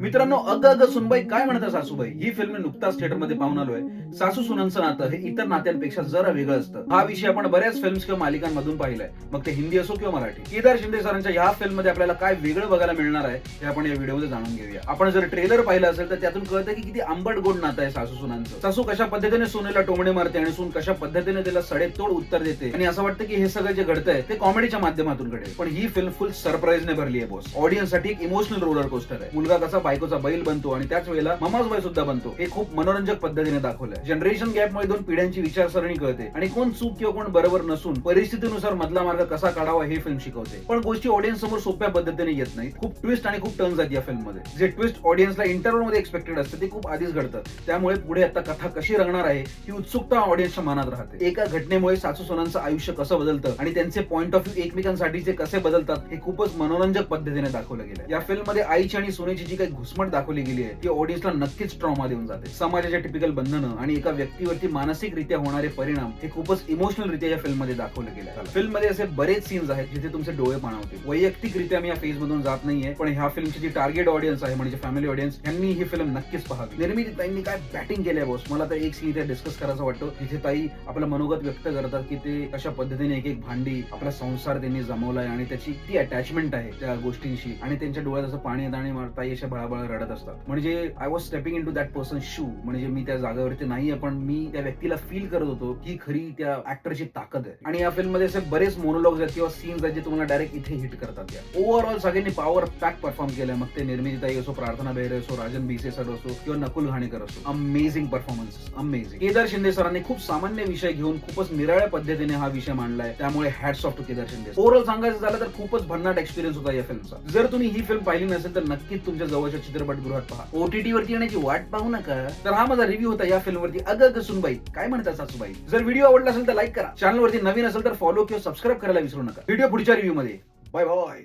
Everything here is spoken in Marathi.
मित्रांनो, अग अग सुनबाई काय म्हणतात सासूबाई ही फिल्म नुकताच थिएटरमध्ये पाहून आलोय. सासू सुनांचं नातं हे इतर नात्यांपेक्षा जरा वेगळं असतं. हा विषय आपण बऱ्याच फिल्म्स किंवा मालिकांमधून पाहिलाय, मग ते हिंदी असो किंवा मराठी. केदार शिंदे सरांच्या ह्या फिल्म मध्ये आपल्याला काय वेगळं बघायला मिळणार आहे हे आपण या व्हिडिओमध्ये जाणून घेऊया. आपण जर ट्रेलर पाहिलं असेल तर त्यातून कळतं की किती आंबट गोड नातं आहे सासू सुनांचं. सासू कशा पद्धतीने सुनेला टोमणे मारते आणि सून कशा पद्धतीने त्याला सडेतोड उत्तर देते, आणि असं वाटतं की हे सगळं जे घडतंय ते कॉमेडीच्या माध्यमातून घडेल. पण ही फिल्म फुल सरप्राईजने भरली आहे बॉस. ऑडियन्स साठी एक इमोशनल रोलर कोस्टर आहे. मुलगा कसा बायकोचा बैल बनतो आणि त्याच वेळेला ममाज बाई सुद्धा बनतो, हे खूप मनोरंजक पद्धतीने दाखवलंय. जनरेशन गॅप मध्ये दोन पिढ्यांची विचारसरणी कळते आणि कोण चूक किंवा कोण बरोबर नसून परिस्थितीनुसार मधला मार्ग कसा काढावा हे फिल्म शिकवते. पण गोष्टी ऑडियन्स समोर सोप्या पद्धतीने येत नाहीत. खूप ट्विस्ट आणि खूप टर्न्स आहेत या फिल्म मध्ये. जे ट्विस्ट ऑडियन्सला इंटरव्ह्यू मध्ये एक्सपेक्टेड असतं ते खूप आधीच घडतं. त्यामुळे पुढे आता कथा कशी रंगणार आहे ही उत्सुकता ऑडियन्सच्या मनात राहते. एका घटनेमुळे सासू सुनांचं आयुष्य कसं बदलतं आणि त्यांचे पॉइंट ऑफ व्ह्यू एकमेकांसाठीचे कसे बदलतात हे खूपच मनोरंजक पद्धतीने दाखवलं गेलं. या फिल्म मध्ये आईची आणि सुनेची जी काही घुसमट दाखवली गेली आहे ती ऑडियन्सला नक्कीच ट्रॉमा देऊन जाते. समाजाच्या टिपिकल बंधनं आणि एका व्यक्तीवरती मानसिकरित्या होणारे परिणाम हे खूपच इमोशनल रित्या या फिल्म मध्ये दाखवले गेले. फिल्म मध्ये असे बरेच सीन्स आहेत जिथे तुमचे डोळे पाणावतील. वैयक्तिकरित्या मी या फेज मधून जात नाहीये, पण ह्या फिल्मची जी टार्गेट ऑडियन्स आहे म्हणजे फॅमिली ऑडियन्स यांनी ही फिल्म नक्कीच पाहावी. निर्मिती ताईंनी काय बॅटिंग केलंय बॉस. मला तर एक सीन इथे डिस्कस करायचा वाटतो जिथे ताई आपलं मनोगत व्यक्त करतात की ते कशा पद्धतीने एक एक भांडी आपला संसार त्यांनी जमवलाय आणि त्याची ती अटॅचमेंट आहे त्या गोष्टींशी, आणि त्यांच्या डोळ्यात असं पाणी येतं आणि ताई अशा बळाबळ रडत असतात. म्हणजे I was stepping into that person shoe. म्हणजे मी त्या जागेवरती नाहीये, पण मी त्या व्यक्तीला फील करत होतो की खरी त्या ऍक्टरची ताकद आहे. आणि या फिल्म मध्ये असे बरेच मोनोलॉग्स आहेत किंवा सीन्स आहेत जे तुम्हाला डायरेक्ट इथे हिट करतात. ओव्हरऑल सगळ्यांनी पॉवर पॅक परफॉर्म केलाय. मग ते निर्मिती ताई असो, प्रार्थना बेहरे असो, राजन भिसे सर असो किंवा नकुल घाणेकर असो. Amazing performance, amazing. Kedar Shinde सरांनी खूप सामान्य विषय घेऊन खूपच निराळ्या पद्धतीने हा विषय मांडलाय. त्यामुळे hats off to Kedar Shinde. Overall सांगायचं झालं तर खूपच भन्नाट एक्सपिरियन्स होता या फिल्मचा. जर तुम्ही ही फिल्म पाहिली नसेल तर नक्कीच तुमच्या जवळच्या चित्रपटगृहात पहा. ओटीटी वरती येण्याची वाट पाहू नका. तर हा माझा रिव्ह्यू होता या फिल्म वरती अग अग सुनबाई काय म्हणतात सासूबाई. जर व्हिडिओ आवडला असेल तर लाईक करा. चॅनल वरती नवीन असेल तर फॉलो किंवा सबस्क्राईब करायला विसरू नका. व्हिडिओ पुढच्या रिव्ह्यू मध्ये. Bye bye.